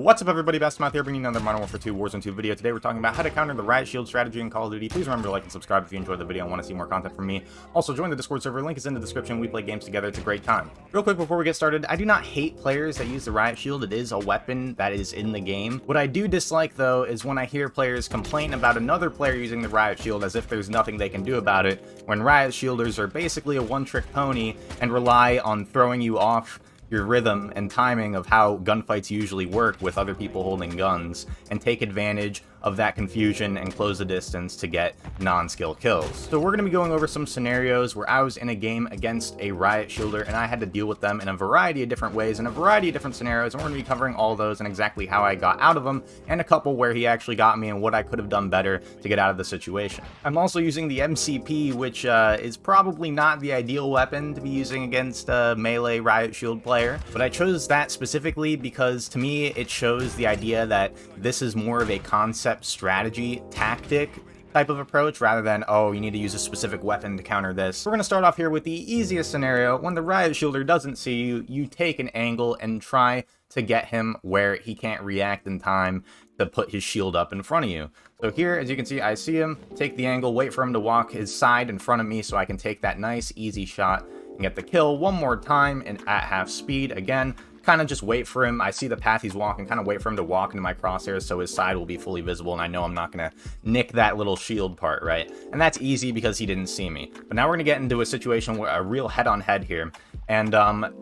What's up everybody, Bestmouth here, bringing another Modern Warfare 2 Warzone 2 video. Today we're talking about how to counter the Riot Shield strategy in Call of Duty. Please remember to like and subscribe if you enjoyed the video and want to see more content from me. Also, join the Discord server, link is in the description. We play games together, it's a great time. Real quick before we get started, I do not hate players that use the Riot Shield. It is a weapon that is in the game. What I do dislike though is when I hear players complain about another player using the Riot Shield as if there's nothing they can do about it, when Riot Shielders are basically a one-trick pony and rely on throwing you off your rhythm and timing of how gunfights usually work with other people holding guns, and take advantage of that confusion and close the distance to get non-skill kills. So we're going to be going over some scenarios where I was in a game against a Riot Shielder and I had to deal with them in a variety of different ways, in a variety of different scenarios, and we're going to be covering all those and exactly how I got out of them, and a couple where he actually got me and what I could have done better to get out of the situation. I'm also using the MCP, which is probably not the ideal weapon to be using against a melee Riot Shield player, but I chose that specifically because to me it shows the idea that this is more of a concept strategy tactic type of approach rather than, oh, you need to use a specific weapon to counter this. We're going to start off here with the easiest scenario. When the Riot Shielder doesn't see you, you take an angle and try to get him where he can't react in time to put his shield up in front of you. So here, as you can see, I see him, take the angle, wait for him to walk his side in front of me so I can take that nice easy shot and get the kill one more time and at half speed again. Kind of just wait for him. I see the path he's walking, kind of wait for him to walk into my crosshairs so his side will be fully visible and I know I'm not going to nick that little shield part, right? And that's easy because he didn't see me. But now we're going to get into a situation where a real head-on-head here. And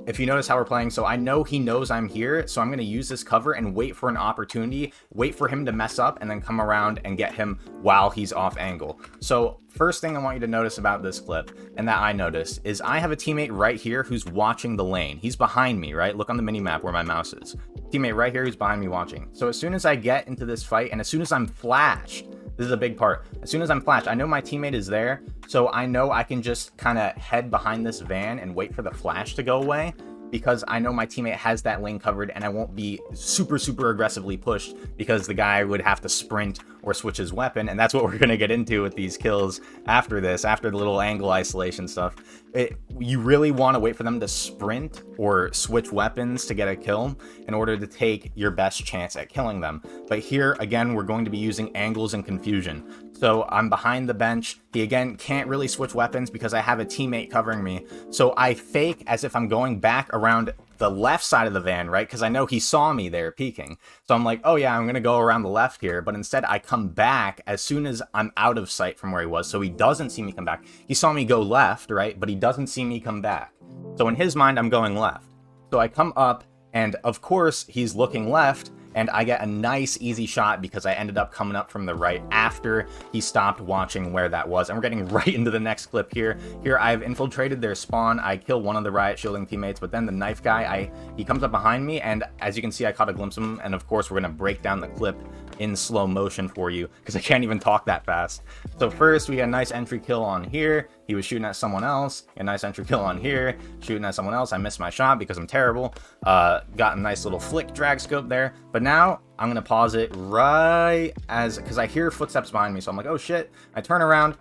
if you notice how we're playing, so I know he knows I'm here, so I'm going to use this cover and wait for an opportunity, wait for him to mess up, and then come around and get him while he's off angle. So first thing I want you to notice about this clip, and that I noticed, is I have a teammate right here who's watching the lane. He's behind me, right? Look on the mini-map where my mouse is. Teammate right here who's behind me watching. So as soon as I get into this fight, and as soon as I'm flashed, this is a big part. As soon as I'm flashed, I know my teammate is there, so I know I can just kind of head behind this van and wait for the flash to go away, because I know my teammate has that lane covered and I won't be super aggressively pushed because the guy would have to sprint or switch his weapon, and that's what we're going to get into with these kills after this, after the little angle isolation stuff. You really want to wait for them to sprint or switch weapons to get a kill in order to take your best chance at killing them. But here, again, we're going to be using angles and confusion. So I'm behind the bench. He, again, can't really switch weapons because I have a teammate covering me. So I fake as if I'm going back around the left side of the van, right? Because I know he saw me there peeking. So I'm like, oh yeah, I'm going to go around the left here. But instead, I come back as soon as I'm out of sight from where he was. So he doesn't see me come back. He saw me go left, right? But he doesn't see me come back. So in his mind, I'm going left. So I come up, and of course, he's looking left. And I get a nice easy shot because I ended up coming up from the right after he stopped watching where that was. And we're getting right into the next clip here. Here I've infiltrated their spawn. I kill one of the Riot shielding teammates, but then the knife guy, he comes up behind me, and as you can see, I caught a glimpse of him. And of course, we're gonna break down the clip in slow motion for you because I can't even talk that fast. So first, we got a nice entry kill on here. He was shooting at someone else. A nice entry kill on here, shooting at someone else. I missed my shot because I'm terrible. Got a nice little flick drag scope there. But now I'm gonna pause it right because I hear footsteps behind me. So I'm like, oh shit. I turn around.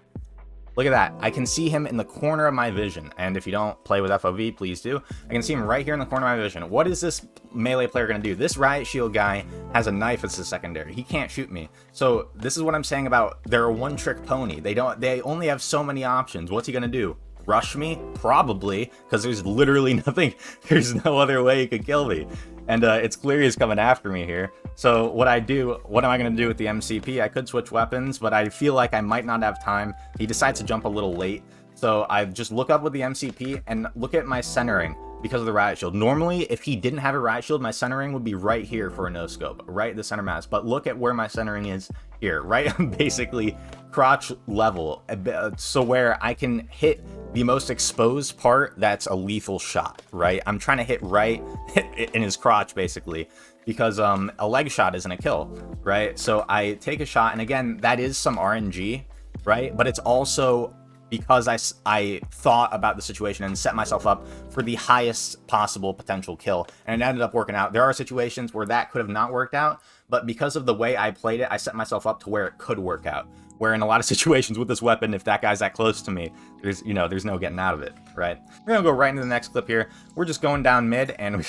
Look at that. I can see him in the corner of my vision. And if you don't play with FOV, please do. I can see him right here in the corner of my vision. What is this melee player going to do? This Riot Shield guy has a knife as his secondary. He can't shoot me. So this is what I'm saying about they're a one-trick pony. They only have so many options. What's he going to do? Rush me? Probably, because there's literally nothing. There's no other way he could kill me. And it's clear he's coming after me here. So what am I going to do with the MCP? I could switch weapons, but I feel like I might not have time. He decides to jump a little late. So I just look up with the MCP and look at my centering because of the Riot Shield. Normally, if he didn't have a Riot Shield, my centering would be right here for a no-scope, right at the center mass. But look at where my centering is here, right? basically crotch level. So where I can hit the most exposed part, that's a lethal shot, right? I'm trying to hit right in his crotch, basically, because a leg shot isn't a kill, right? So I take a shot, and again, that is some RNG, right? But it's also because I thought about the situation and set myself up for the highest possible potential kill, and it ended up working out. There are situations where that could have not worked out, but because of the way I played it, I set myself up to where it could work out. Where in a lot of situations with this weapon, if that guy's that close to me, there's no getting out of it, right? We're gonna go right into the next clip here. We're just going down mid, and we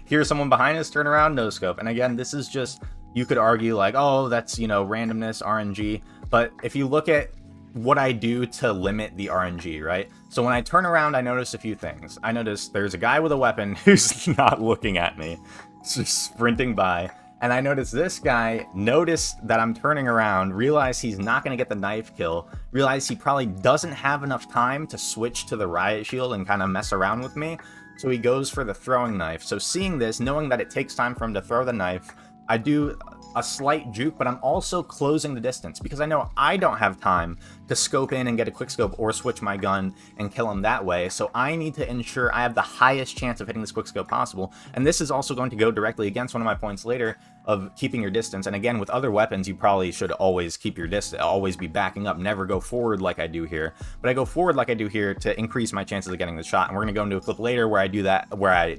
hear someone behind us, turn around, no scope. And again, this is just, you could argue like, oh, that's, randomness, RNG. But if you look at what I do to limit the RNG, right? So when I turn around, I notice a few things. I notice there's a guy with a weapon who's not looking at me, just sprinting by. And I notice this guy noticed that I'm turning around, realized he's not going to get the knife kill, realized he probably doesn't have enough time to switch to the riot shield and kind of mess around with me. So he goes for the throwing knife. So seeing this, knowing that it takes time for him to throw the knife, I do a slight juke, but I'm also closing the distance because I know I don't have time to scope in and get a quick scope or switch my gun and kill him that way. So I need to ensure I have the highest chance of hitting this quick scope possible. And this is also going to go directly against one of my points later of keeping your distance. And again, with other weapons, you probably should always keep your distance, always be backing up, never go forward like I do here. But I go forward like I do here to increase my chances of getting the shot. And we're going to go into a clip later where I do that, where I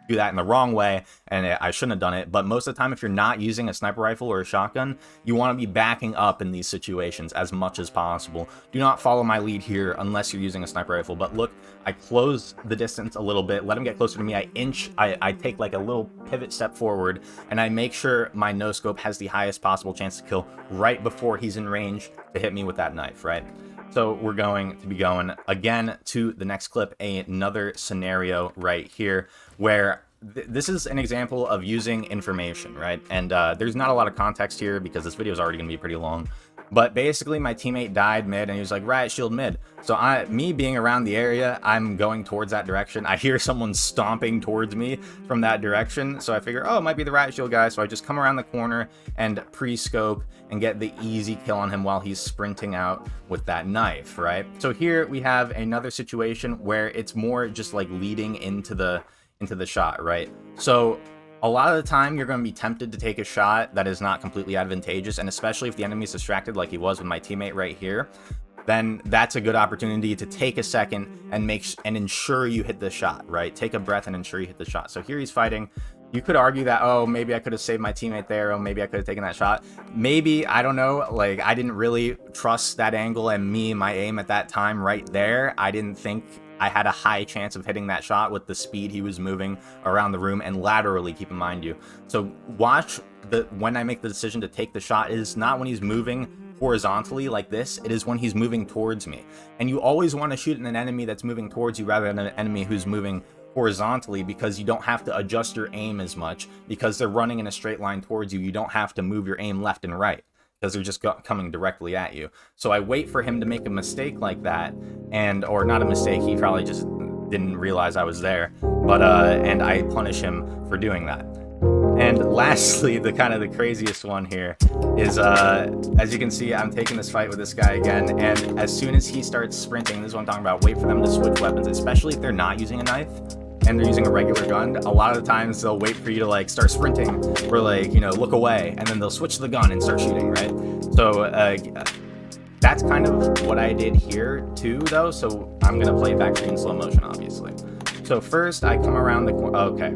do that in the wrong way, and I shouldn't have done it. But most of the time, if you're not using a sniper rifle or a shotgun, you want to be backing up in these situations as much as possible. Do not follow my lead here unless you're using a sniper rifle. But look, I close the distance a little bit, let him get closer to me. I take like a little pivot step forward, and I make sure my no scope has the highest possible chance to kill right before he's in range to hit me with that knife, right? So we're going to be going again to the next clip, another scenario right here where this is an example of using information, right? And there's not a lot of context here because this video is already going to be pretty long. But basically, my teammate died mid, and he was like, riot shield mid. So me being around the area, I'm going towards that direction. I hear someone stomping towards me from that direction. So I figure, oh, it might be the riot shield guy. So I just come around the corner and pre-scope and get the easy kill on him while he's sprinting out with that knife, right? So here we have another situation where it's more just like leading into the shot, right? So a lot of the time, you're going to be tempted to take a shot that is not completely advantageous, and especially if the enemy is distracted like he was with my teammate right here, then that's a good opportunity to take a second and ensure you hit the shot, right? Take a breath and ensure you hit the shot. So here he's fighting. You could argue that, oh, maybe I could have saved my teammate there, or maybe I could have taken that shot. Maybe, I don't know, like, I didn't really trust that angle, and my aim at that time right there, I didn't think I had a high chance of hitting that shot with the speed he was moving around the room and laterally, keep in mind you. So watch when I make the decision to take the shot, it is not when he's moving horizontally like this, it is when he's moving towards me. And you always want to shoot at an enemy that's moving towards you rather than an enemy who's moving horizontally, because you don't have to adjust your aim as much because they're running in a straight line towards you. You don't have to move your aim left and right because they're just coming directly at you. So I wait for him to make a mistake like that, or not a mistake, he probably just didn't realize I was there, but and I punish him for doing that. And lastly, the kind of the craziest one here is, as you can see, I'm taking this fight with this guy again, and as soon as he starts sprinting, this is what I'm talking about, wait for them to switch weapons, especially if they're not using a knife and they're using a regular gun. A lot of the times they'll wait for you to like start sprinting or like, look away, and then they'll switch the gun and start shooting, right? So that's kind of what I did here too, though, so I'm gonna play it back for you in slow motion, obviously. So first I come around the corner. Okay,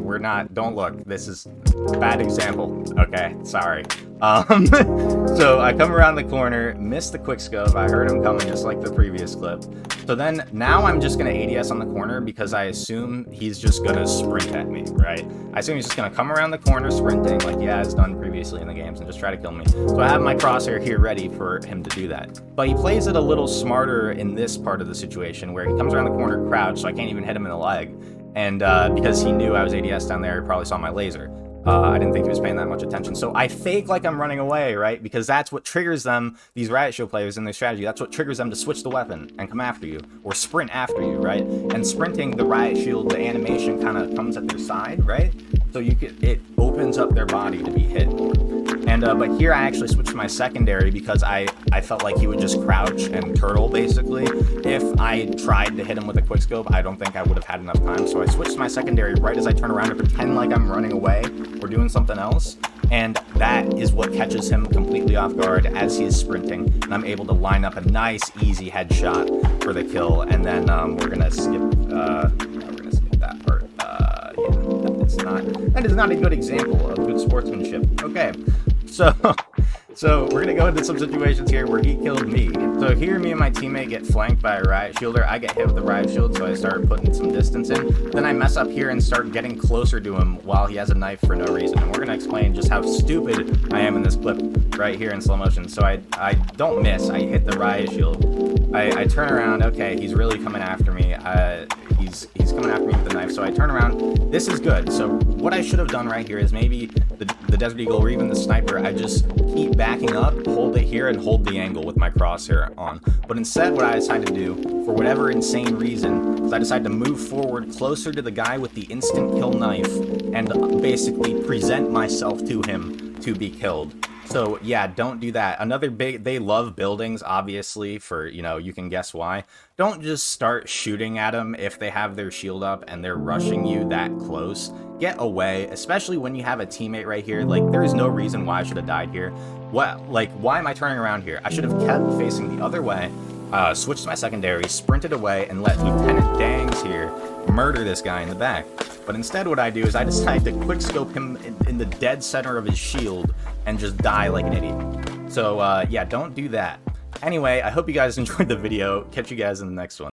don't look, this is a bad example. Okay, sorry. So I come around the corner, miss the quick scope. I heard him coming just like the previous clip. So then now I'm just gonna ADS on the corner because I assume he's just gonna sprint at me, right? I assume he's just gonna come around the corner sprinting like he has done previously in the games and just try to kill me. So I have my crosshair here ready for him to do that. But he plays it a little smarter in this part of the situation where he comes around the corner crouched, so I can't even hit him in the leg. And because he knew I was ADS down there, he probably saw my laser. I didn't think he was paying that much attention. So I fake like I'm running away, right? Because that's what triggers them, these Riot Shield players in their strategy, that's what triggers them to switch the weapon and come after you, or sprint after you, right? And sprinting, the Riot Shield, the animation kind of comes at their side, right? So it opens up their body to be hit more. And but here I actually switched to my secondary because I felt like he would just crouch and turtle, basically. If I tried to hit him with a quickscope, I don't think I would have had enough time. So I switched to my secondary right as I turn around to pretend like I'm running away or doing something else. and that is what catches him completely off guard as he is sprinting, and I'm able to line up a nice, easy headshot for the kill, and then we're gonna skip that part. Yeah, that is not a good example of good sportsmanship. Okay, so we're gonna go into some situations here where he killed me. So here, me and my teammate get flanked by a riot shielder. I get hit with the riot shield, so I start putting some distance in. Then I mess up here and start getting closer to him while he has a knife for no reason. And we're gonna explain just how stupid I am in this clip right here in slow motion. So I don't miss. I hit the riot shield. I turn around. Okay, he's really coming after me. He's coming after me with the knife. So I turn around. This is good. So what I should have done right here is maybe the Desert Eagle or even the sniper, I just keep backing up, hold it here, and hold the angle with my crosshair on. But instead, what I decided to do, for whatever insane reason, is I decided to move forward closer to the guy with the instant kill knife and basically present myself to him to be killed. So yeah, don't do that. Another big, they love buildings, obviously, for, you know, you can guess why. Don't just start shooting at them if they have their shield up and they're rushing you that close. Get away, especially when you have a teammate right here. Like, there is no reason why I should have died here. Why am I turning around here? I should have kept facing the other way, switched to my secondary, sprinted away, and let Lieutenant Dangs here murder this guy in the back. But instead, what I do is I decide to quickscope him in the dead center of his shield and just die like an idiot. So yeah, don't do that. Anyway, I hope you guys enjoyed the video. Catch you guys in the next one.